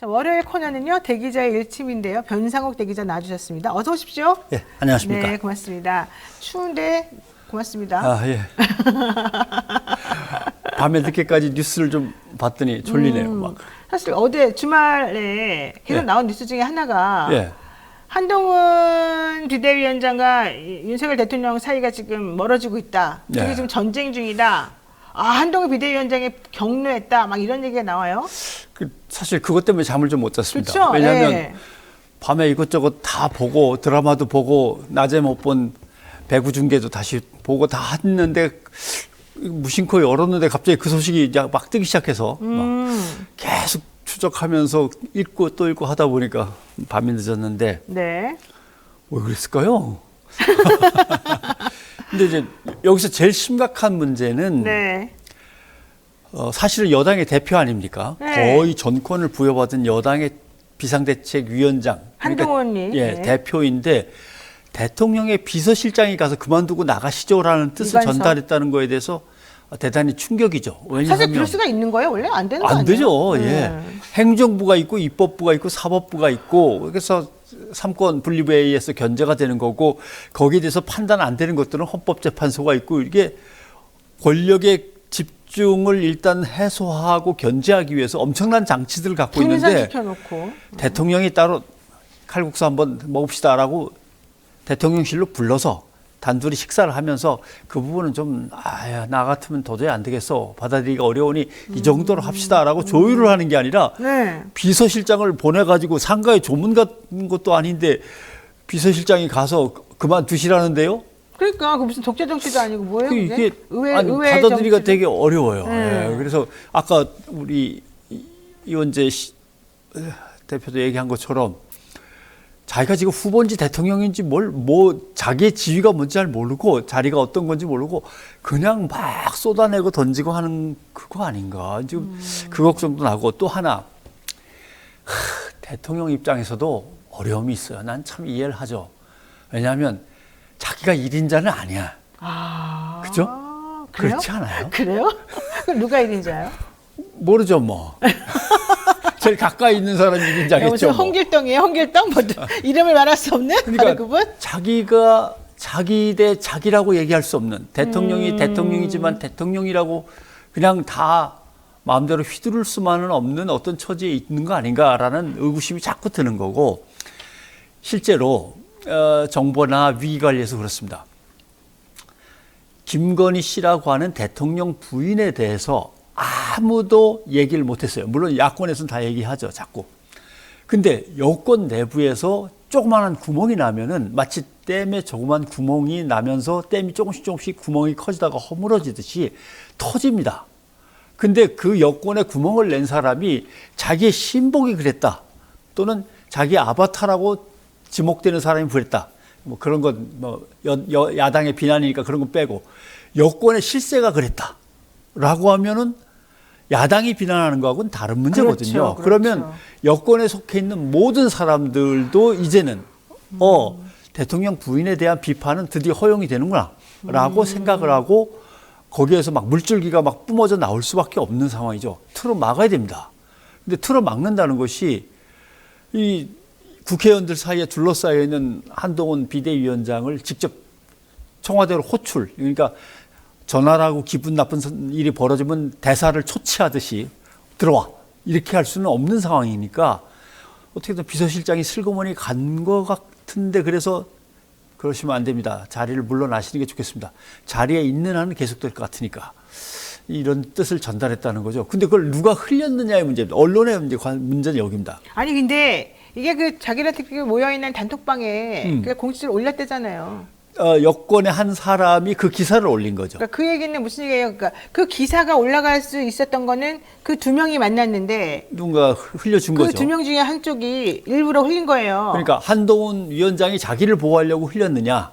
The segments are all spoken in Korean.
자, 월요일 코너는요, 대기자의 일침인데요. 변상욱 대기자 나와주셨습니다. 어서 오십시오. 예, 안녕하십니까. 네, 고맙습니다. 추운데 고맙습니다. 아, 예. 밤에 늦게까지 뉴스를 좀 봤더니 졸리네요. 막. 사실 어제 주말에 계속 예. 나온 뉴스 중에 하나가 예. 한동훈 비대위원장과 윤석열 대통령 사이가 지금 멀어지고 있다. 네. 그게 지금 전쟁 중이다. 아, 한동훈 비대위원장이 격노했다. 막 이런 얘기가 나와요. 사실 그것 때문에 잠을 좀 못 잤습니다. 그렇죠? 왜냐하면 예. 밤에 이것저것 다 보고 드라마도 보고 낮에 못 본 배구 중계도 다시 보고 다 했는데 무심코 열었는데 갑자기 그 소식이 막 뜨기 시작해서 막 계속 추적하면서 읽고 또 읽고 하다 보니까 밤이 늦었는데 네. 왜 그랬을까요? 근데 이제 여기서 제일 심각한 문제는 네. 사실은 여당의 대표 아닙니까? 네. 거의 전권을 부여받은 여당의 비상대책위원장. 한동훈이. 예, 네. 대표인데 대통령의 비서실장이 가서 그만두고 나가시죠라는 뜻을 일반서. 전달했다는 거에 대해서 대단히 충격이죠. 왜냐하면 사실 그럴 수가 있는 거예요? 원래 안 되는 거 아니에요? 안 되죠. 예. 행정부가 있고 입법부가 있고 사법부가 있고 그래서 삼권 분립에 의해서 견제가 되는 거고 거기에 대해서 판단 안 되는 것들은 헌법재판소가 있고 이게 권력의 집중을 일단 해소하고 견제하기 위해서 엄청난 장치들을 갖고 있는데 분산시켜놓고. 대통령이 따로 칼국수 한번 먹읍시다라고 대통령실로 불러서 단둘이 식사를 하면서 그 부분은 좀 나 같으면 도저히 안 되겠어 받아들이기가 어려우니 이 정도로 합시다라고 조율을 하는 게 아니라 네. 비서실장을 보내가지고 상가에 조문 같은 것도 아닌데 비서실장이 가서 그만두시라는데요. 그러니까 그 무슨 독재 정치도 아니고 뭐예요? 그 그게? 이게 의회 받아들이기가 정치도? 되게 어려워요. 네. 예, 그래서 아까 우리 이원재 대표도 얘기한 것처럼 자기가 지금 후보인지 대통령인지 자기의 지위가 뭔지 잘 모르고 자리가 어떤 건지 모르고 그냥 막 쏟아내고 던지고 하는 그거 아닌가. 지금 그 걱정도 나고 또 하나 대통령 입장에서도 어려움이 있어요. 난 참 이해를 하죠. 왜냐하면 자기가 1인자는 아니야. 아. 그죠? 그래요? 그렇지 않아요? 그래요? 그럼 누가 1인자요? 모르죠 뭐. 제일 가까이 있는 사람이 1인자겠죠. 무슨 뭐. 홍길동이에요? 홍길동? 뭐 이름을 말할 수 없는 그러니까 다른 그분? 자기가 자기 대 자기라고 얘기할 수 없는 대통령이 대통령이지만 대통령이라고 그냥 다 마음대로 휘두를 수만은 없는 어떤 처지에 있는 거 아닌가라는 의구심이 자꾸 드는 거고 실제로 정보나 위기 관리에서 그렇습니다. 김건희 씨라고 하는 대통령 부인에 대해서 아무도 얘기를 못했어요. 물론 야권에서는 다 얘기하죠, 자꾸. 근데 여권 내부에서 조그마한 구멍이 나면은 마치 댐에 조그만 구멍이 나면서 댐이 조금씩 구멍이 커지다가 허물어지듯이 터집니다. 근데 그 여권에 구멍을 낸 사람이 자기의 신복이 그랬다. 또는 자기 아바타라고 지목되는 사람이 그랬다. 뭐 그런 건 뭐 야당의 비난이니까 그런 거 빼고 여권의 실세가 그랬다. 라고 하면은 야당이 비난하는 거하고는 다른 문제거든요. 그렇죠, 그러면 여권에 속해 있는 모든 사람들도 이제는 대통령 부인에 대한 비판은 드디어 허용이 되는구나 라고 생각을 하고 거기에서 막 물줄기가 막 뿜어져 나올 수밖에 없는 상황이죠. 틀어 막아야 됩니다. 근데 틀어 막는다는 것이 이 국회의원들 사이에 둘러싸여 있는 한동훈 비대위원장을 직접 청와대로 호출, 그러니까 전화라고 기분 나쁜 일이 벌어지면 대사를 초치하듯이 들어와 이렇게 할 수는 없는 상황이니까 어떻게든 비서실장이 슬그머니 간 것 같은데 그래서 그러시면 안 됩니다. 자리를 물러나시는 게 좋겠습니다. 자리에 있는 한은 계속될 것 같으니까 이런 뜻을 전달했다는 거죠. 근데 그걸 누가 흘렸느냐의 문제입니다. 언론의 문제는 여기입니다. 아니 근데 이게 그 자기네 특히 모여있는 단톡방에 그 공지를 올렸대잖아요. 여권의 한 사람이 그 기사를 올린 거죠. 그러니까 그 얘기는 무슨 얘기예요? 그러니까 그 기사가 올라갈 수 있었던 거는 그 두 명이 만났는데 누군가 흘려준 그 거죠. 두 명 중에 한쪽이 일부러 흘린 거예요. 그러니까 한동훈 위원장이 자기를 보호하려고 흘렸느냐.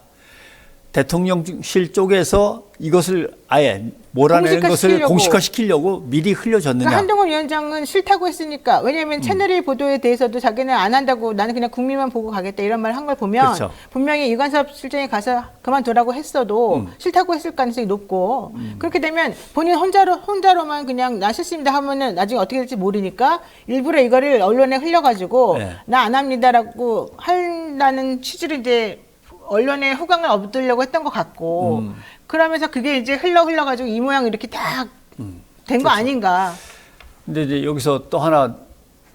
대통령실 쪽에서 이것을 아예 몰아내는 것을 공식화시키려고. 공식화시키려고 미리 흘려줬느냐. 그 한동훈 위원장은 싫다고 했으니까 왜냐하면 채널A 보도에 대해서도 자기는 안 한다고 나는 그냥 국민만 보고 가겠다 이런 말 한 걸 보면 그렇죠. 분명히 이관섭 실장이 가서 그만두라고 했어도 싫다고 했을 가능성이 높고 그렇게 되면 본인 혼자로만 그냥 나 싫습니다 하면은 나중에 어떻게 될지 모르니까 일부러 이거를 언론에 흘려가지고 네. 나 안 합니다라고 한다는 취지로 이제 언론의 호강을 얻으려고 했던 것 같고 그러면서 그게 이제 흘러가지고 이 모양 이렇게 딱 된 거 아닌가. 근데 이제 여기서 또 하나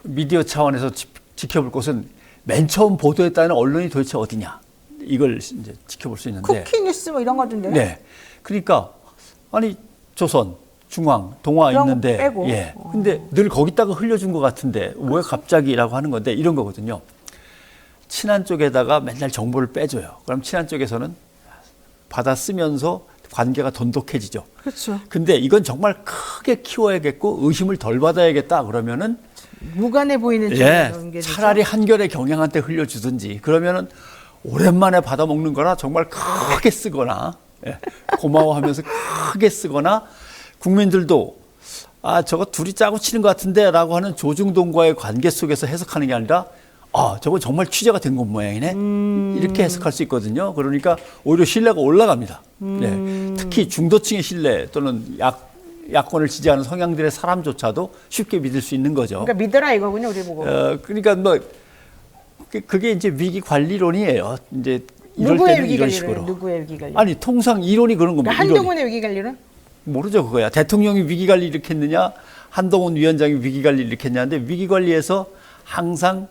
미디어 차원에서 지켜볼 것은 맨 처음 보도했다는 언론이 도대체 어디냐. 이걸 이제 지켜볼 수 있는데. 쿠키뉴스 뭐 이런 거던데. 네. 그러니까 아니 조선, 중앙, 동아 그런 거 있는데 빼고. 예. 근데 늘 거기다가 흘려준 것 같은데 왜 갑자기라고 하는 건데 이런 거거든요. 친한 쪽에다가 맨날 정보를 빼줘요. 그럼 친한 쪽에서는 받아 쓰면서 관계가 돈독해지죠. 그렇죠. 근데 이건 정말 크게 키워야겠고 의심을 덜 받아야겠다 그러면은 무관해 보이는 예, 그런 게 차라리 한결의 경향한테 흘려주든지 그러면은 오랜만에 받아먹는 거나 정말 크게 쓰거나 예, 고마워하면서 크게 쓰거나 국민들도 아 저거 둘이 짜고 치는 것 같은데 라고 하는 조중동과의 관계 속에서 해석하는 게 아니라 아 저거 정말 취재가 된 것 모양이네 이렇게 해석할 수 있거든요. 그러니까 오히려 신뢰가 올라갑니다. 예, 특히 중도층의 신뢰 또는 야권을 지지하는 성향들의 사람조차도 쉽게 믿을 수 있는 거죠. 그러니까 믿어라 이거군요, 우리 보고. 그러니까 뭐 그게 이제 위기 관리론이에요. 이제 이럴 누구의 때는 위기 이런 관리론? 식으로. 누구의 위기 관리? 아니 통상 이론이 그런 겁니다. 그러니까 한동훈의 위기 관리론? 모르죠 그거야. 대통령이 위기 관리 일으켰느냐, 한동훈 위원장이 위기 관리 일으켰냐인데 위기 관리에서 항상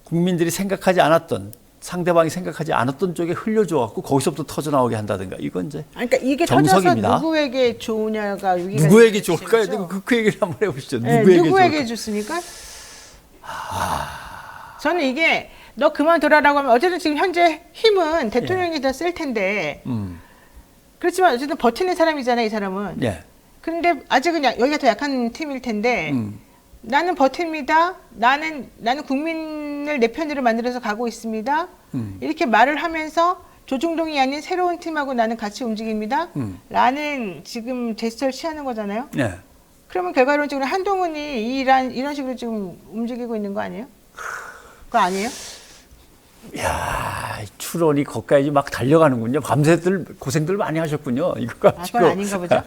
국민들이 생각하지 않았던 상대방이 생각하지 않았던 쪽에 흘려줘갖고 거기서부터 터져 나오게 한다든가 이건 이제 그러니까 이게 정석입니다. 터져서 누구에게 좋으냐가 위기 관리. 누구에게 좋을까요? 그 얘기를 한번 해보시죠. 네, 누구에게 좋습니까? 저는 이게 너 그만둬라라고 하면 어쨌든 지금 현재 힘은 대통령이 더 쓸 텐데 그렇지만 어쨌든 버티는 사람이잖아요, 이 사람은. 예. 그런데 아직은 여기가 더 약한 팀일 텐데 나는 버팁니다. 나는 국민을 내 편으로 만들어서 가고 있습니다. 이렇게 말을 하면서 조중동이 아닌 새로운 팀하고 나는 같이 움직입니다. 라는 지금 제스처를 취하는 거잖아요. 예. 그러면 결과론적으로 한동훈이 이런 식으로 지금 움직이고 있는 거 아니에요? 그거 아니에요? 야, 추론이 거기까지 막 달려가는군요. 밤새들 고생들 많이 하셨군요. 이거 가지고. 그건 아닌가 보죠.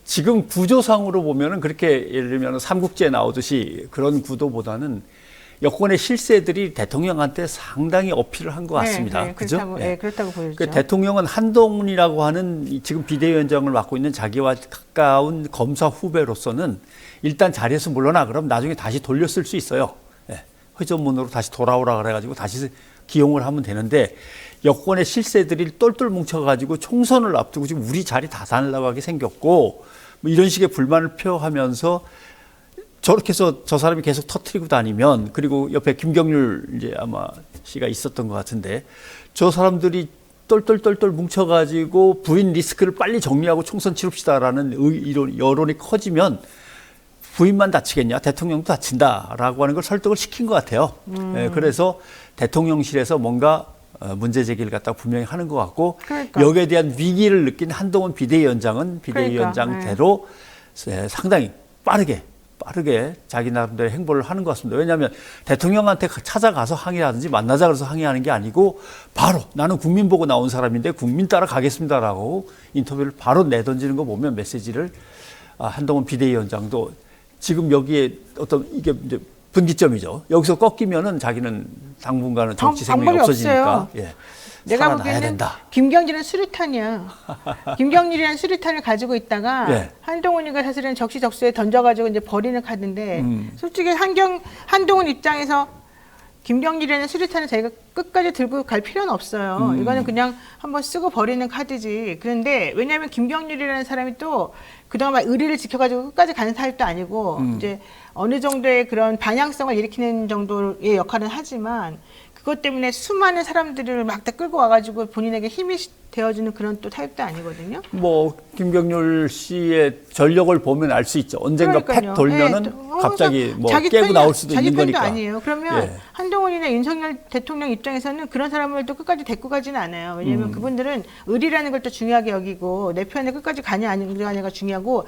지금 구조상으로 보면은 그렇게 예를 들면 삼국지에 나오듯이 그런 구도보다는 여권의 실세들이 대통령한테 상당히 어필을 한 것 같습니다. 네, 그죠? 그렇다고, 네, 그렇다고 보여지죠. 그 대통령은 한동훈이라고 하는 지금 비대위원장을 맡고 있는 자기와 가까운 검사 후배로서는 일단 자리에서 물러나 그럼 나중에 다시 돌렸을 수 있어요. 예, 회전문으로 다시 돌아오라 그래가지고 다시 기용을 하면 되는데 여권의 실세들이 똘똘 뭉쳐가지고 총선을 앞두고 지금 우리 자리 다 달라고 생겼고 뭐 이런 식의 불만을 표하면서 저렇게 해서 저 사람이 계속 터트리고 다니면 그리고 옆에 김경률 이제 아마 씨가 있었던 것 같은데 저 사람들이 똘똘똘똘 뭉쳐가지고 부인 리스크를 빨리 정리하고 총선 치릅시다라는 여론이 커지면 부인만 다치겠냐 대통령도 다친다라고 하는 걸 설득을 시킨 것 같아요. 네, 그래서 대통령실에서 뭔가 문제 제기를 갖다가 분명히 하는 것 같고 그러니까. 여기에 대한 위기를 느낀 한동훈 비대위원장은 비대위원장대로 상당히 빠르게 자기 나름대로 행보를 하는 것 같습니다. 왜냐하면 대통령한테 찾아가서 항의하든지 만나자 그래서 항의하는 게 아니고 바로 나는 국민 보고 나온 사람인데 국민 따라 가겠습니다라고 인터뷰를 바로 내던지는 거 보면 메시지를 한동훈 비대위원장도 지금 여기에 어떤 이게 이제 분기점이죠. 여기서 꺾이면은 자기는 당분간은 정치 생명이 없어지니까. 예. 내가 살아나야 보기에는 된다. 김경진은 수류탄이야. 김경률이라는 수류탄을 가지고 있다가 예. 한동훈이가 사실은 적시적소에 던져가지고 이제 버리는 카드인데 솔직히 한동훈 입장에서 김경률이라는 수류탄을 자기가 끝까지 들고 갈 필요는 없어요. 이거는 그냥 한번 쓰고 버리는 카드지. 그런데 왜냐하면 김경률이라는 사람이 또 그동안 막 의리를 지켜가지고 끝까지 가는 타입도 아니고 이제 어느 정도의 그런 방향성을 일으키는 정도의 역할은 하지만 그것 때문에 수많은 사람들을 막 다 끌고 와가지고 본인에게 힘이 되어주는 그런 또 타입도 아니거든요. 뭐 김경률 씨의 전력을 보면 알 수 있죠. 언젠가 그러니까요. 팩 돌면은 갑자기 뭐 깨고 나올 수도 자기 있는 편도 거니까. 아니에요. 그러면 예. 한동훈이나 윤석열 대통령 입장에서는 그런 사람을 또 끝까지 데리고 가지는 않아요. 왜냐하면 그분들은 의리라는 걸 또 중요하게 여기고 내 편에 끝까지 가냐 아니냐가 중요하고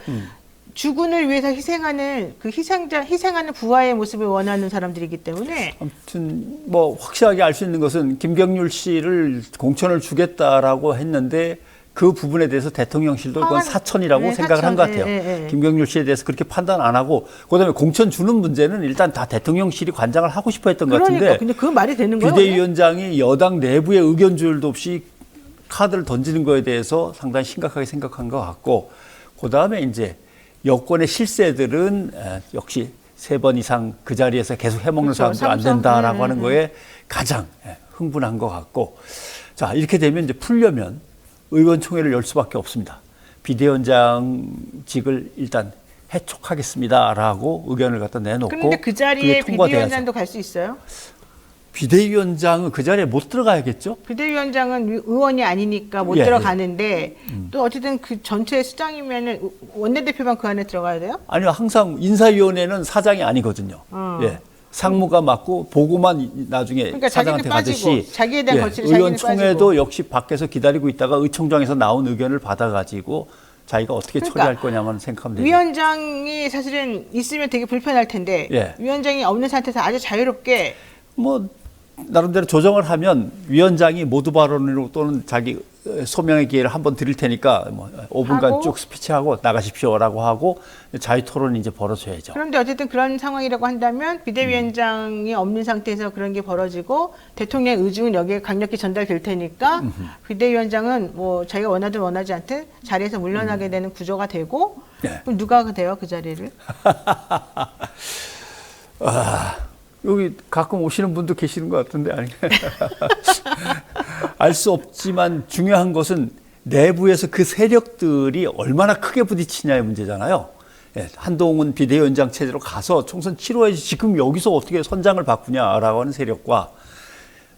주군을 위해서 희생하는 그 희생하는 부하의 모습을 원하는 사람들이기 때문에 아무튼 뭐 확실하게 알 수 있는 것은 김경률 씨를 공천을 주겠다라고 했는데 그 부분에 대해서 대통령실도 그건 사천이라고 네, 생각을 한 것 같아요. 네. 김경률 씨에 대해서 그렇게 판단 안 하고 그다음에 공천 주는 문제는 일단 다 대통령실이 관장을 하고 싶어 했던 것 그러니까 같은데 근데 그 말이 되는 거예요? 비대위원장이 여당 내부의 의견 조율도 없이 카드를 던지는 거에 대해서 상당히 심각하게 생각한 것 같고 그다음에 이제 여권의 실세들은 역시 3번 이상 그 자리에서 계속 해먹는 그렇죠. 사람들 안 된다라고 하는 거에 가장 흥분한 것 같고 자 이렇게 되면 이제 풀려면 의원총회를 열 수밖에 없습니다. 비대위원장직을 일단 해촉하겠습니다라고 의견을 갖다 내놓고 그런데 그 자리에 비대위원장도 갈 수 있어요? 비대위원장은 그 자리에 못 들어가야겠죠? 비대위원장은 의원이 아니니까 못 예, 들어가는데 또 어쨌든 그 전체 수장이면 원내대표만 그 안에 들어가야 돼요? 아니요, 항상 인사위원회는 사장이 아니거든요. 예. 상무가 맡고 보고만 나중에 그러니까 사장한테 가듯이 자기에 대한 거칠이 의원총회도 역시 밖에서 기다리고 있다가 의총장에서 나온 의견을 받아가지고 자기가 어떻게 처리할 거냐만 생각하면 되죠. 위원장이 사실은 있으면 되게 불편할 텐데 예. 위원장이 없는 상태에서 아주 자유롭게 뭐 나름대로 조정을 하면 위원장이 모두 발언으로 또는 자기 소명의 기회를 한번 드릴 테니까 뭐 5분간 하고, 쭉 스피치하고 나가십시오라고 하고 자유 토론이 이제 벌어져야죠. 그런데 어쨌든 그런 상황이라고 한다면 비대위원장이 없는 상태에서 그런 게 벌어지고 대통령의 의중은 여기에 강력히 전달될 테니까 비대위원장은 뭐 자기가 원하든 원하지 않든 자리에서 물러나게 되는 구조가 되고 네. 그럼 누가 돼요 그 자리를? 여기 가끔 오시는 분도 계시는 것 같은데 아니 알 수 없지만 중요한 것은 내부에서 그 세력들이 얼마나 크게 부딪히냐의 문제잖아요. 예, 한동훈 비대위원장 체제로 가서 총선 치러야지 지금 여기서 어떻게 선장을 바꾸냐라고 하는 세력과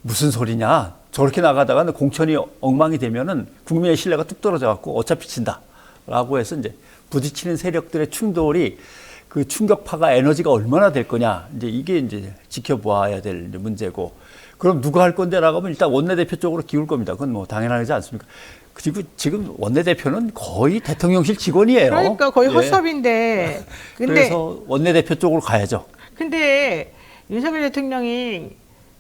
무슨 소리냐 저렇게 나가다가는 공천이 엉망이 되면은 국민의 신뢰가 뚝 떨어져 갖고 어차피 친다라고 해서 이제 부딪히는 세력들의 충돌이 그 충격파가 에너지가 얼마나 될 거냐 이제 이게 이제 지켜봐야 될 문제고 그럼 누가 할 건데 나가면 일단 원내대표 쪽으로 기울 겁니다. 그건 뭐 당연하지 않습니까? 그리고 지금 원내대표는 거의 대통령실 직원이에요. 그러니까 거의 헛섭인데. 근데 그래서 원내대표 쪽으로 가야죠. 근데 윤석열 대통령이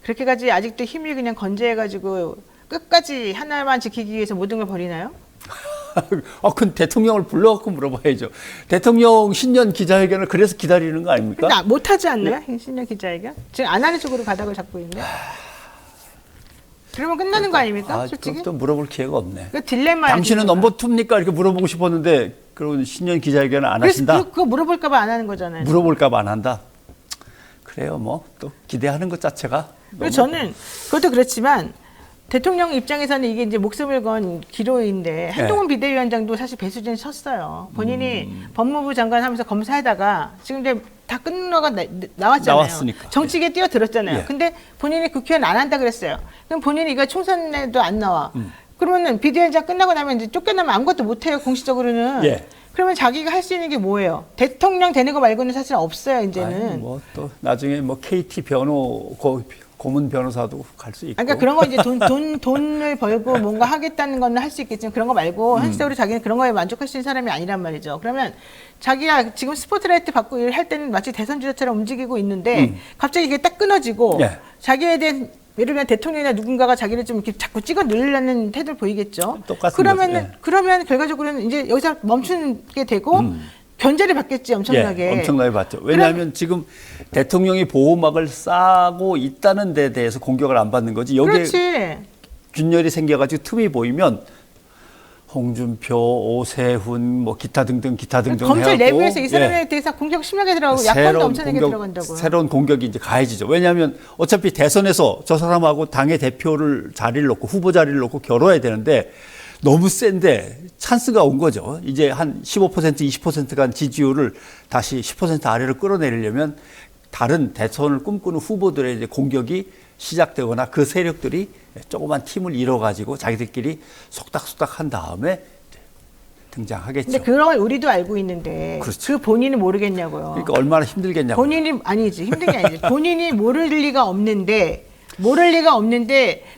그렇게까지 아직도 힘이 그냥 건재해가지고 끝까지 하나만 지키기 위해서 모든 걸 버리나요? 그건 대통령을 불러갖고 물어봐야죠. 대통령 신년 기자회견을 그래서 기다리는 거 아닙니까? 근데 못하지 않나요? 신년 기자회견? 지금 안 하는 쪽으로 가닥을 잡고 있는데. 그러면 끝나는 거 아닙니까? 솔직히? 또 물어볼 기회가 없네. 그 딜레마. 당신은 넘버 2입니까? 이렇게 물어보고 싶었는데 그런 신년 기자회견을 안 하신다? 그거 물어볼까 봐 안 하는 거잖아요. 물어볼까 봐 안 한다? 그래요. 뭐 또 기대하는 것 자체가. 그리고 저는 그것도 그렇지만 대통령 입장에서는 이게 이제 목숨을 건 기로인데 한동훈 비대위원장도 사실 배수진 쳤어요. 본인이 법무부 장관 하면서 검사하다가 지금 이제 다 끝나가 나왔잖아요. 나왔으니까. 정치계에 뛰어들었잖아요. 예. 근데 본인이 국회의원 안 한다 그랬어요. 그럼 본인이 이거 총선에도 안 나와. 그러면은 비대위원장 끝나고 나면 이제 쫓겨나면 아무것도 못 해요. 공식적으로는. 예. 그러면 자기가 할 수 있는 게 뭐예요? 대통령 되는 거 말고는 사실 없어요. 이제는. 뭐 또 나중에 뭐 KT 고문 변호사도 갈 수 있고. 그러니까 그런 거 이제 돈을 벌고 뭔가 하겠다는 건 할 수 있겠지만 그런 거 말고 현실적으로 자기는 그런 거에 만족할 수 있는 사람이 아니란 말이죠. 그러면 자기가 지금 스포트라이트 받고 일할 때는 마치 대선 주자처럼 움직이고 있는데 갑자기 이게 딱 끊어지고 예. 자기에 대한 예를 들면 대통령이나 누군가가 자기를 좀 이렇게 자꾸 찍어 누르려는 태도를 보이겠죠. 똑같습니다. 그러면 결과적으로는 이제 여기서 멈추게 되고 견제를 받겠지 엄청나게. 예, 엄청나게 받죠. 왜냐하면 지금 대통령이 보호막을 쌓고 있다는 데 대해서 공격을 안 받는 거지. 여기에 그렇지. 균열이 생겨가지고 틈이 보이면 홍준표, 오세훈, 뭐 기타 등등 검찰 해갖고, 내부에서 이 사람에 대해서 공격 심하게 들어가고 약관도 엄청나게 들어간다고요. 새로운 공격이 이제 가해지죠. 왜냐하면 어차피 대선에서 저 사람하고 당의 대표를 자리를 놓고 후보 자리를 놓고 겨뤄야 되는데 너무 센데 찬스가 온 거죠. 이제 한 15% 20% 간 지지율을 다시 10% 아래로 끌어내리려면 다른 대선을 꿈꾸는 후보들의 이제 공격이 시작되거나 그 세력들이 조그만 팀을 이뤄가지고 자기들끼리 속닥속닥 한 다음에 등장하겠죠. 근데 그런 걸 우리도 알고 있는데 그렇죠. 그 본인은 모르겠냐고요. 그러니까 얼마나 힘들겠냐고. 본인이 아니지 힘든 게 아니지. 본인이 모를 리가 없는데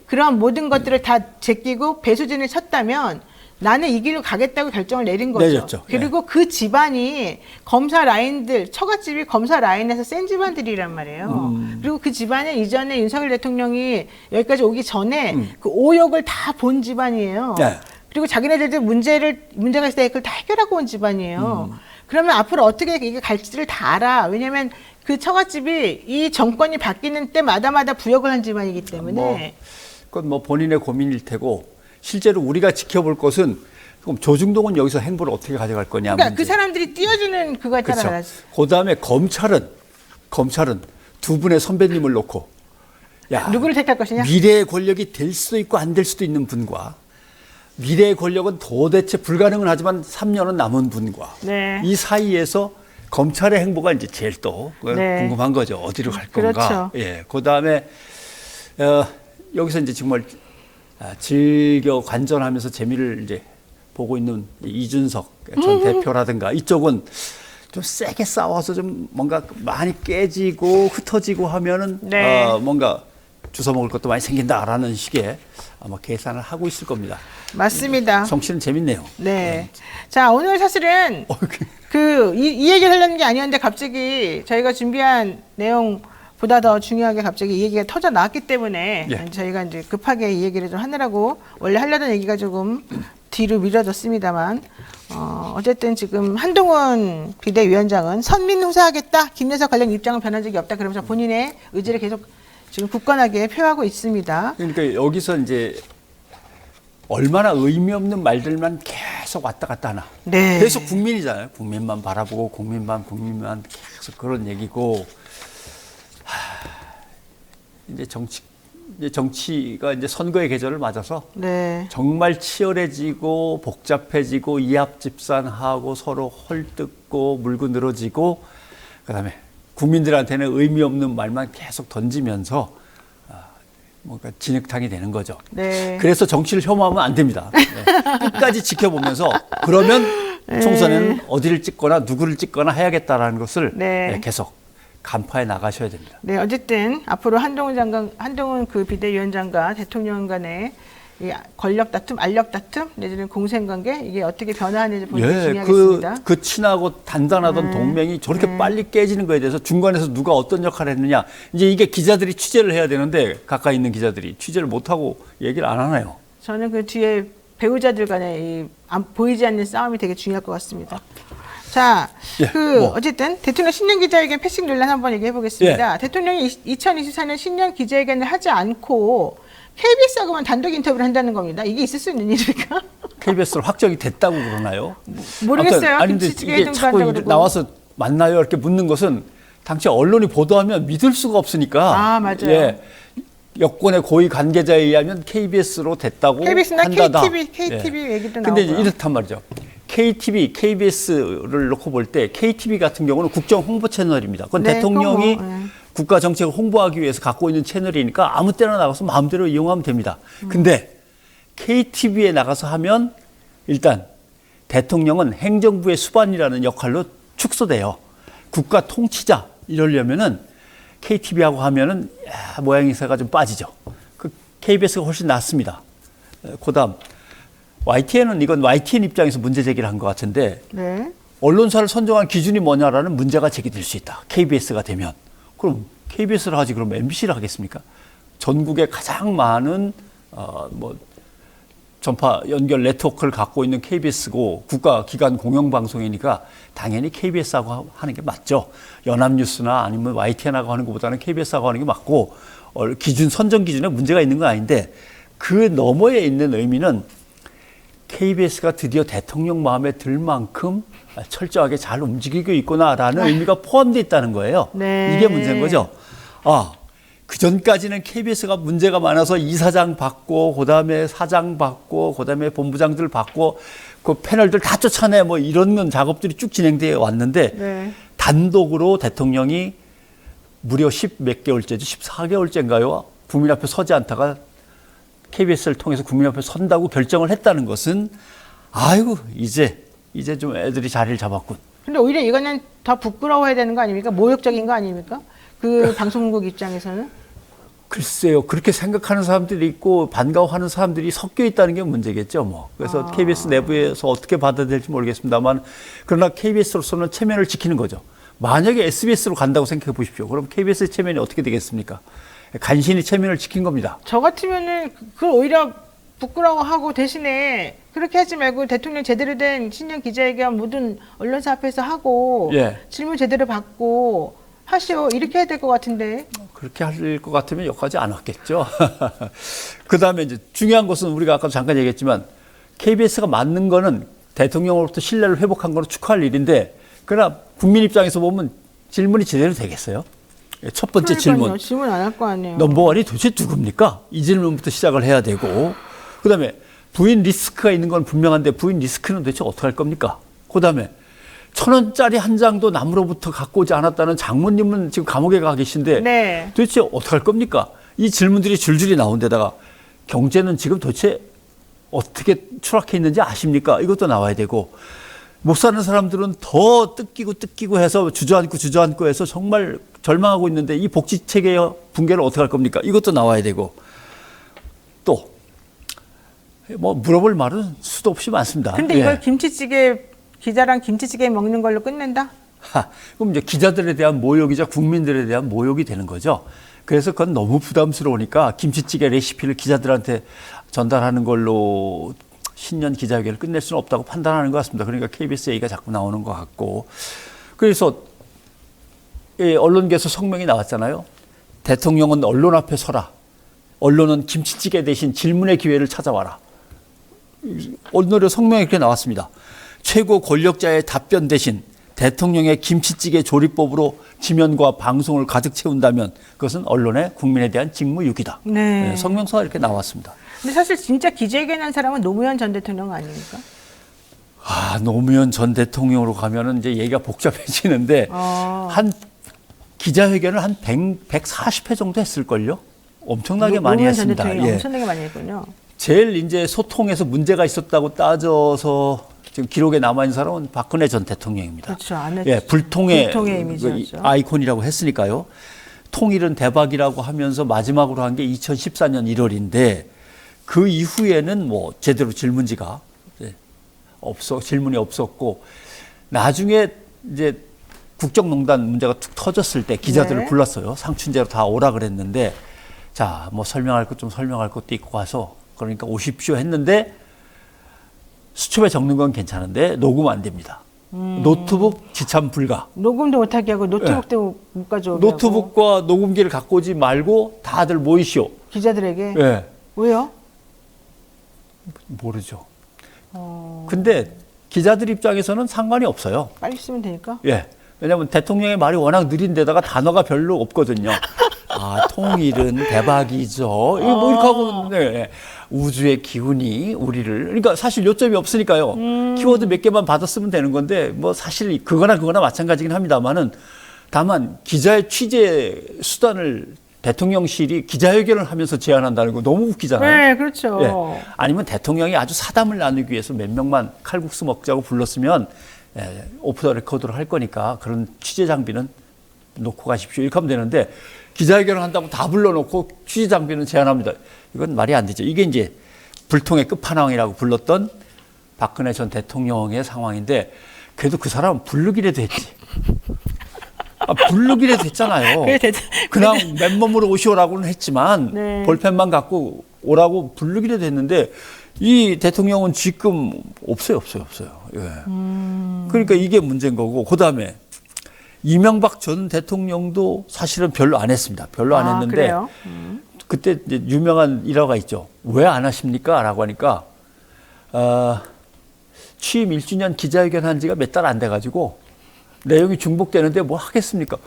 그런 모든 것들을 다 제끼고 배수진을 쳤다면 나는 이 길로 가겠다고 결정을 내린 거죠. 내렸죠. 그리고 그 집안이 검사 라인들, 처갓집이 검사 라인에서 센 집안들이란 말이에요. 그리고 그 집안은 이전에 윤석열 대통령이 여기까지 오기 전에 그 오욕을 다 본 집안이에요. 네. 그리고 자기네들도 문제가 있을 때 그걸 다 해결하고 온 집안이에요. 그러면 앞으로 어떻게 이게 갈지를 다 알아. 왜냐면 그 처갓집이 이 정권이 바뀌는 때마다 부역을 한 집안이기 때문에. 그건 뭐 본인의 고민일 테고 실제로 우리가 지켜볼 것은 그럼 조중동은 여기서 행보를 어떻게 가져갈 거냐. 그러니까 문제. 그 사람들이 띄워주는 그거에 그렇죠. 따라가야지. 그다음에 검찰은 두 분의 선배님을 놓고 누구를 택할 것이냐? 미래의 권력이 될 수도 있고 안 될 수도 있는 분과 미래의 권력은 도대체 불가능은 하지만 3년은 남은 분과 네. 이 사이에서 검찰의 행보가 이제 제일 또 네. 궁금한 거죠. 어디로 갈 건가. 그렇죠. 예. 그다음에 여기서 이제 정말 즐겨 관전하면서 재미를 이제 보고 있는 이준석 전 대표라든가 이쪽은 좀 세게 싸워서 좀 뭔가 많이 깨지고 흩어지고 하면은 네. 뭔가 주워 먹을 것도 많이 생긴다라는 식의 아마 계산을 하고 있을 겁니다. 맞습니다. 정치는 재밌네요. 네. 자, 오늘 사실은 이 얘기를 하려는 게 아니었는데 갑자기 저희가 준비한 내용보다 더 중요하게 갑자기 이 얘기가 터져 나왔기 때문에 예. 저희가 이제 급하게 이 얘기를 좀 하느라고 원래 하려던 얘기가 조금 뒤로 미뤄졌습니다만 어쨌든 지금 한동훈 비대위원장은 선민 후사하겠다. 김여사 관련 입장은 변한 적이 없다. 그러면서 본인의 의지를 계속 지금 굳건하게 표하고 있습니다. 그러니까 여기서 이제 얼마나 의미 없는 말들만 계속 왔다 갔다 하나. 네. 계속 국민이잖아요. 국민만 바라보고 국민만 계속 그런 얘기고. 이제 정치가 이제 선거의 계절을 맞아서 네. 정말 치열해지고 복잡해지고 이합집산하고 서로 헐뜯고 물고 늘어지고 그다음에 국민들한테는 의미 없는 말만 계속 던지면서 뭔가 진흙탕이 되는 거죠. 네. 그래서 정치를 혐오하면 안 됩니다. 네. 끝까지 지켜보면서 그러면 총선에는 어디를 찍거나 누구를 찍거나 해야겠다라는 것을 네. 계속 간파해 나가셔야 됩니다. 네, 어쨌든 앞으로 한동훈 그 비대위원장과 대통령 간의 이 권력 다툼, 알력 다툼, 내지는 공생 관계 이게 어떻게 변화하는지 보는 게 중요하겠습니다. 그 친하고 단단하던 동맹이 저렇게 빨리 깨지는 거에 대해서 중간에서 누가 어떤 역할을 했느냐. 이제 이게 기자들이 취재를 해야 되는데 가까이 있는 기자들이 취재를 못하고 얘기를 안 하나요? 저는 그 뒤에 배우자들 간의 보이지 않는 싸움이 되게 중요할 것 같습니다. 자, 예, 어쨌든 대통령 신년 기자회견 패싱 논란 한번 얘기해 보겠습니다. 대통령이 2024년 신년 기자회견을 하지 않고 KBS하고만 단독 인터뷰를 한다는 겁니다. 이게 있을 수 있는 일입니까? KBS로 확정이 됐다고 그러나요? 모르겠어요. 아니, 근데 이게 자꾸 나와서 만나요 이렇게 묻는 것은 당시 언론이 보도하면 믿을 수가 없으니까. 맞아요. 예, 여권의 고위 관계자에 의하면 KBS로 됐다고 KBS나 한다다. KTV 얘기도 나오고요. 근데 이제 이렇단 말이죠. KTV, KBS를 놓고 볼 때 KTV 같은 경우는 국정 홍보 채널입니다. 그건 네, 대통령이 국가 정책을 홍보하기 위해서 갖고 있는 채널이니까 아무 때나 나가서 마음대로 이용하면 됩니다. 근데 KTV에 나가서 하면 일단 대통령은 행정부의 수반이라는 역할로 축소돼요. 국가 통치자 이러려면은 KTV하고 하면은 모양새가 좀 빠지죠. 그 KBS가 훨씬 낫습니다. 그다음 YTN은 이건 YTN 입장에서 문제 제기를 한 것 같은데 네. 언론사를 선정한 기준이 뭐냐라는 문제가 제기될 수 있다. KBS가 되면. 그럼 KBS를 하지 그럼 MBC를 하겠습니까? 전국에 가장 많은 전파 연결 네트워크를 갖고 있는 KBS고 국가기관 공영방송이니까 당연히 KBS하고 하는 게 맞죠. 연합뉴스나 아니면 YTN하고 하는 것보다는 KBS하고 하는 게 맞고 선정 기준에 문제가 있는 건 아닌데 그 너머에 있는 의미는 KBS가 드디어 대통령 마음에 들 만큼 철저하게 잘 움직이고 있구나라는 의미가 포함되어 있다는 거예요. 네. 이게 문제인 거죠. 그 전까지는 KBS가 문제가 많아서 이사장 받고, 그 다음에 사장 받고, 그 다음에 본부장들 받고, 그 패널들 다 쫓아내 이런 작업들이 쭉 진행되어 왔는데, 단독으로 대통령이 무려 10 몇 개월째죠. 14개월째인가요? 국민 앞에 서지 않다가 KBS를 통해서 국민 앞에 선다고 결정을 했다는 것은 아이고 이제 좀 애들이 자리를 잡았군. 근데 오히려 이거는 더 부끄러워해야 되는 거 아닙니까? 모욕적인 거 아닙니까? 그 방송국 입장에서는. 글쎄요. 그렇게 생각하는 사람들이 있고 반가워하는 사람들이 섞여 있다는 게 문제겠죠. 뭐. 그래서 KBS 내부에서 어떻게 받아들일지 모르겠습니다만 그러나 KBS로서는 체면을 지키는 거죠. 만약에 SBS로 간다고 생각해 보십시오. 그럼 KBS의 체면이 어떻게 되겠습니까? 간신히 체면을 지킨 겁니다. 저 같으면은 그걸 오히려 부끄러워하고 대신에 그렇게 하지 말고 대통령 제대로 된 신년 기자회견 모든 언론사 앞에서 하고 예. 질문 제대로 받고 하시오 이렇게 해야 될 것 같은데. 그렇게 할 것 같으면 여기까지 안 왔겠죠. 그 다음에 이제 중요한 것은 우리가 아까 잠깐 얘기했지만 KBS가 맞는 거는 대통령으로부터 신뢰를 회복한 거는 축하할 일인데 그러나 국민 입장에서 보면 질문이 제대로 되겠어요? 첫 번째 그러니까요. 질문. 질문 안 할 거 아니에요. 넘버원이 도대체 누굽니까? 이 질문부터 시작을 해야 되고 그 다음에 부인 리스크가 있는 건 분명한데 부인 리스크는 도대체 어떻게 할 겁니까? 그 다음에 1,000원짜리 한 장도 남으로부터 갖고 오지 않았다는 장모님은 지금 감옥에 가 계신데 네. 도대체 어떻게 할 겁니까? 이 질문들이 줄줄이 나온 데다가 경제는 지금 도대체 어떻게 추락해 있는지 아십니까? 이것도 나와야 되고 못 사는 사람들은 더 뜯기고 해서 주저앉고 해서 정말 절망하고 있는데 이 복지체계의 붕괴를 어떻게 할 겁니까? 이것도 나와야 되고 또 뭐 물어볼 말은 수도 없이 많습니다. 근데 이걸 김치찌개 기자랑 김치찌개 먹는 걸로 끝낸다? 그럼 이제 기자들에 대한 모욕이자 국민들에 대한 모욕이 되는 거죠. 그래서 그건 너무 부담스러우니까 김치찌개 레시피를 기자들한테 전달하는 걸로 신년 기자회견을 끝낼 수는 없다고 판단하는 것 같습니다. 그러니까 KBS 얘기가 자꾸 나오는 것 같고. 그래서 언론계에서 성명이 나왔잖아요. 대통령은 언론 앞에 서라. 언론은 김치찌개 대신 질문의 기회를 찾아와라. 오늘의 성명이 그렇게 나왔습니다. 최고 권력자의 답변 대신 대통령의 김치찌개 조리법으로 지면과 방송을 가득 채운다면 그것은 언론의 국민에 대한 직무유기다. 네. 성명서가 이렇게 나왔습니다. 근데 사실 진짜 기자회견한 사람은 노무현 전 대통령 아닙니까? 노무현 전 대통령으로 가면은 이제 얘기가 복잡해지는데 한 기자회견을 한 140회 정도 했을걸요? 엄청나게 많이 노무현 했습니다. 전 대통령 엄청나게 많이 했군요. 제일 이제 소통에서 문제가 있었다고 따져서 지금 기록에 남아있는 사람은 박근혜 전 대통령입니다. 그렇죠. 안 했죠. 불통의 이미지였죠. 아이콘이라고 했으니까요. 통일은 대박이라고 하면서 마지막으로 한 게 2014년 1월인데 그 이후에는 뭐 제대로 질문지가 질문이 없었고 나중에 이제 국정농단 문제가 툭 터졌을 때 기자들을 네. 불렀어요. 상춘제로 다 오라 그랬는데 자, 뭐 설명할 것 좀 설명할 것도 있고 가서 그러니까 오십시오 했는데 수첩에 적는 건 괜찮은데 녹음 안 됩니다. 노트북 지참 불가. 녹음도 못하게 하고 노트북도 못 가져오게 하고. 노트북과 녹음기를 갖고 오지 말고 다들 모이시오. 기자들에게? 예. 왜요? 모르죠. 근데 기자들 입장에서는 상관이 없어요. 빨리 쓰면 되니까? 예. 왜냐하면 대통령의 말이 워낙 느린데다가 단어가 별로 없거든요. 통일은 대박이죠. 이거 뭐 이렇게 하고, 네. 우주의 기운이 우리를. 그러니까 사실 요점이 없으니까요. 키워드 몇 개만 받았으면 되는 건데, 뭐 사실 그거나 마찬가지긴 합니다만은 다만 기자의 취재 수단을 대통령실이 기자회견을 하면서 제안한다는 거 너무 웃기잖아요. 네, 그렇죠. 예. 아니면 대통령이 아주 사담을 나누기 위해서 몇 명만 칼국수 먹자고 불렀으면 오프 더 레코드로 할 거니까 그런 취재 장비는 놓고 가십시오. 이렇게 하면 되는데 기자회견을 한다고 다 불러놓고 취재 장비는 제한합니다. 이건 말이 안 되죠. 이게 이제 불통의 끝판왕이라고 불렀던 박근혜 전 대통령의 상황인데 그래도 그 사람은 부르기라도 했지. 부르기라도 했잖아요. 그냥 맨몸으로 오시오라고는 했지만 네. 볼펜만 갖고 오라고 부르기라도 했는데 이 대통령은 지금 없어요. 예. 그러니까 이게 문제인 거고 그다음에 이명박 전 대통령도 사실은 별로 안 했습니다. 별로 안 했는데 그래요? 그때 이제 유명한 일화가 있죠. 왜 안 하십니까? 라고 하니까 취임 1주년 기자회견 한 지가 몇 달 안 돼가지고 내용이 중복되는데 뭐 하겠습니까?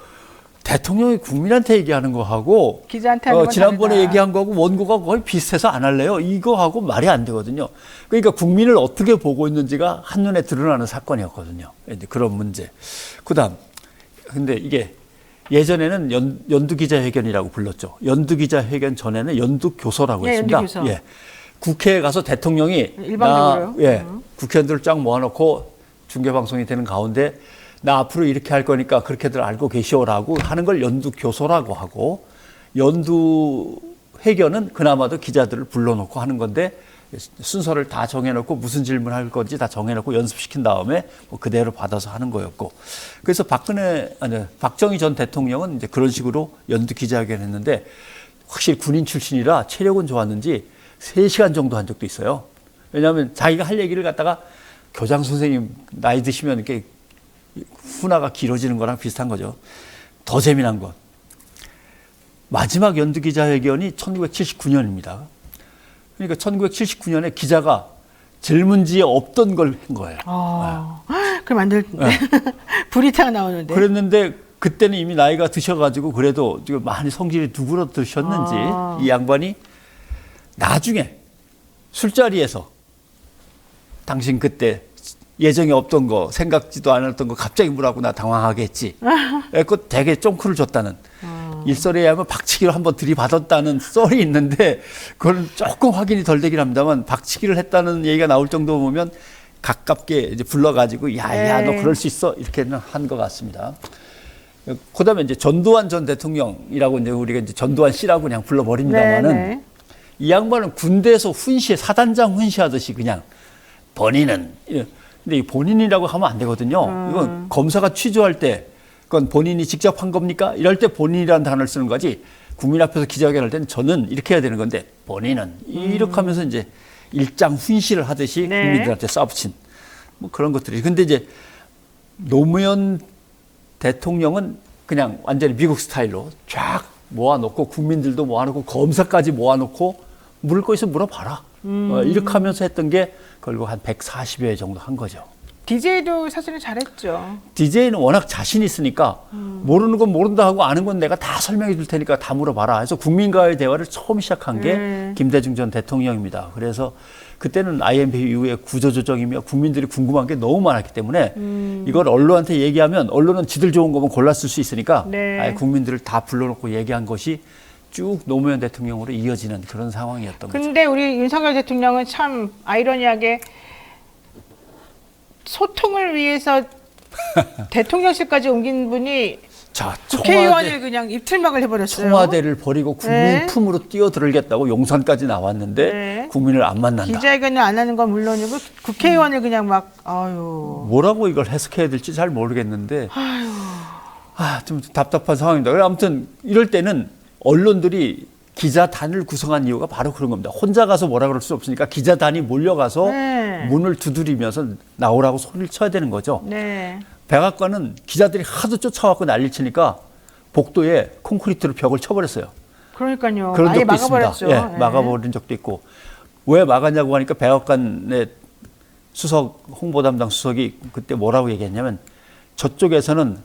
대통령이 국민한테 얘기하는 거하고 기자한테 하는 건 지난번에 다르다. 얘기한 거하고 원고가 거의 비슷해서 안 할래요. 이거하고 말이 안 되거든요. 그러니까 국민을 어떻게 보고 있는지가 한눈에 드러나는 사건이었거든요. 이제 그런 문제. 그다음 근데 이게 예전에는 연두 기자회견이라고 불렀죠. 연두 기자회견 전에는 연두 교서라고 네, 했습니다. 연두 교서. 예. 국회에 가서 대통령이 일방적으로요? 국회의원들을 쫙 모아놓고 중계방송이 되는 가운데 나 앞으로 이렇게 할 거니까 그렇게들 알고 계시오라고 하는 걸 연두 교서라고 하고, 연두 회견은 그나마도 기자들을 불러놓고 하는 건데 순서를 다 정해놓고 무슨 질문할 건지 다 정해놓고 연습시킨 다음에 뭐 그대로 받아서 하는 거였고, 그래서 박정희 전 대통령은 이제 그런 식으로 연두 기자회견 했는데, 확실히 군인 출신이라 체력은 좋았는지 3시간 정도 한 적도 있어요. 왜냐하면 자기가 할 얘기를 갖다가 교장 선생님 나이 드시면 이렇게 훈화가 길어지는 거랑 비슷한 거죠. 더 재미난 건 마지막 연두 기자회견이 1979년입니다. 그러니까 1979년에 기자가 질문지에 없던 걸 한 거예요. 그럼 안 될 텐데. 불이타가 나오는데. 그랬는데 그때는 이미 나이가 드셔가지고 그래도 지금 많이 성질이 누그러드셨는지 이 양반이 나중에 술자리에서 당신 그때 예정에 없던 거, 생각지도 않았던 거 갑자기 물어보고 나 당황하게 했지. 그 되게 쫑크를 줬다는. 일설에 의하면 박치기로 한번 들이받았다는 썰이 있는데 그건 조금 확인이 덜 되긴 합니다만, 박치기를 했다는 얘기가 나올 정도 보면 가깝게 이제 불러가지고 야, 너 그럴 수 있어 이렇게는 한 것 같습니다. 그다음에 이제 전두환 전 대통령이라고 이제 우리가 이제 전두환 씨라고 그냥 불러버립니다만은, 이 양반은 군대에서 사단장 훈시하듯이 그냥 본인은, 근데 이 본인이라고 하면 안 되거든요. 이건 검사가 취조할 때 그건 본인이 직접 한 겁니까? 이럴 때 본인이라는 단어를 쓰는 거지, 국민 앞에서 기자회견할 때는 저는 이렇게 해야 되는 건데 본인은 이렇게 하면서 이제 일장 훈시를 하듯이 국민들한테 싸붙인 뭐 그런 것들이. 근데 이제 노무현 대통령은 그냥 완전히 미국 스타일로 쫙 모아놓고, 국민들도 모아놓고 검사까지 모아놓고 물을 거 있으면 물어봐라. 이렇게 하면서 했던 게 결국 한 140여 회 정도 한 거죠. DJ도 사실은 잘했죠. DJ는 워낙 자신이 있으니까 모르는 건 모른다 하고 아는 건 내가 다 설명해 줄 테니까 다 물어봐라. 그래서 국민과의 대화를 처음 시작한 게 김대중 전 대통령입니다. 그래서 그때는 IMF 이후에 구조조정이며 국민들이 궁금한 게 너무 많았기 때문에 이걸 언론한테 얘기하면 언론은 지들 좋은 거면 골랐을 수 있으니까 아예 국민들을 다 불러놓고 얘기한 것이 쭉 노무현 대통령으로 이어지는 그런 상황이었던 거죠. 근데 우리 윤석열 대통령은 참 아이러니하게 소통을 위해서 대통령실까지 옮긴 분이 국회의원을 그냥 입틀막을 해버렸어요. 청와대를 버리고 국민 품으로 뛰어들겠다고 용산까지 나왔는데 국민을 안 만난다. 기자회견을 안 하는 건 물론이고 국회의원을 그냥 막 뭐라고 이걸 해석해야 될지 잘 모르겠는데 좀 답답한 상황입니다. 아무튼 이럴 때는 언론들이 기자단을 구성한 이유가 바로 그런 겁니다. 혼자 가서 뭐라 그럴 수 없으니까 기자단이 몰려가서 문을 두드리면서 나오라고 소리를 쳐야 되는 거죠. 백악관은 기자들이 하도 쫓아와서 난리를 치니까 복도에 콘크리트로 벽을 쳐버렸어요. 그러니까요. 그런 적도 막아버렸죠. 있습니다. 막아버린 적도 있고. 왜 막았냐고 하니까 백악관의 수석 홍보 담당 수석이 그때 뭐라고 얘기했냐면, 저쪽에서는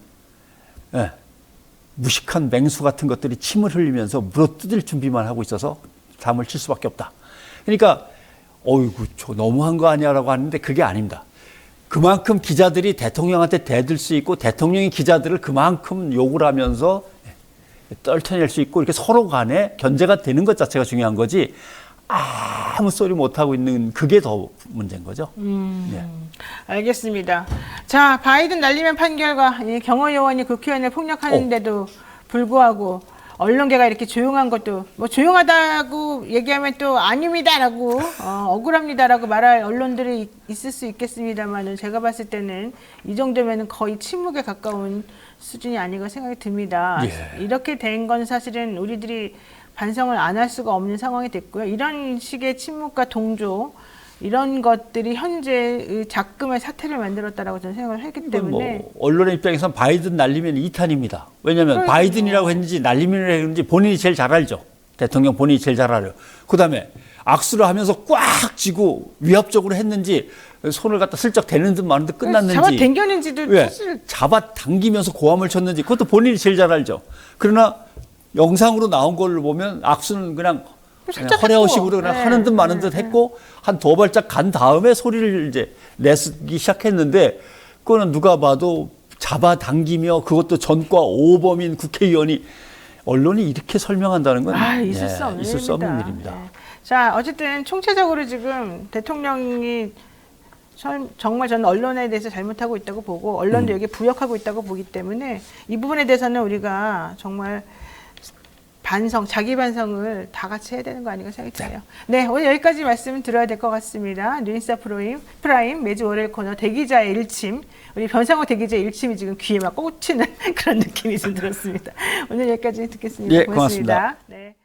무식한 맹수 같은 것들이 침을 흘리면서 물어뜯을 준비만 하고 있어서 담을 칠 수밖에 없다. 그러니까 어이구 저 너무한 거 아니야라고 하는데 그게 아닙니다. 그만큼 기자들이 대통령한테 대들 수 있고 대통령이 기자들을 그만큼 욕을 하면서 떨쳐낼 수 있고 이렇게 서로 간에 견제가 되는 것 자체가 중요한 거지, 아무 소리 못하고 있는 그게 더 문제인 거죠. 알겠습니다. 자, 바이든 날리면 판결과 경호 요원이 국회의원을 폭력하는데도 불구하고 언론계가 이렇게 조용한 것도, 뭐 조용하다고 얘기하면 또 아닙니다라고 억울합니다라고 말할 언론들이 있을 수 있겠습니다만은, 제가 봤을 때는 이 정도면은 거의 침묵에 가까운 수준이 아닌가 생각이 듭니다. 이렇게 된 건 사실은 우리들이 반성을 안 할 수가 없는 상황이 됐고요. 이런 식의 침묵과 동조, 이런 것들이 현재 작금의 사태를 만들었다라고 저는 생각을 했기 때문에, 뭐 언론의 입장에서는 바이든 날리면 2탄입니다. 왜냐하면 바이든이라고 했는지 날리면 했는지 본인이 제일 잘 알죠. 대통령 본인이 제일 잘 알아요. 그다음에 악수를 하면서 꽉 쥐고 위협적으로 했는지, 손을 갖다 슬쩍 대는 듯 마는 듯 끝났는지, 잡아당겼는지도 사실 잡아당기면서 고함을 쳤는지 그것도 본인이 제일 잘 알죠. 그러나 영상으로 나온 걸 보면 악수는 그냥 허례허식으로 그냥 하는 듯 마는 듯 했고, 한 2발짝 간 다음에 소리를 이제 내기 시작했는데, 그거는 누가 봐도 잡아당기며 그것도 전과 오범인 국회의원이 언론이 이렇게 설명한다는 건 있을 수 없는 있을 수 없는 일입니다. 네. 자, 어쨌든 총체적으로 지금 대통령이 정말 저는 언론에 대해서 잘못하고 있다고 보고 언론도 여기에 부역하고 있다고 보기 때문에 이 부분에 대해서는 우리가 정말 자기 반성을 다 같이 해야 되는 거 아닌가 생각이 드네요. 네, 오늘 여기까지 말씀을 드려야 될 것 같습니다. 뉴인스타 프라임 매주 월요일 코너 대기자의 일침, 우리 변상호 대기자의 일침이 지금 귀에 막 꽂히는 그런 느낌이 좀 들었습니다. 오늘 여기까지 듣겠습니다. 예, 고맙습니다. 고맙습니다. 네.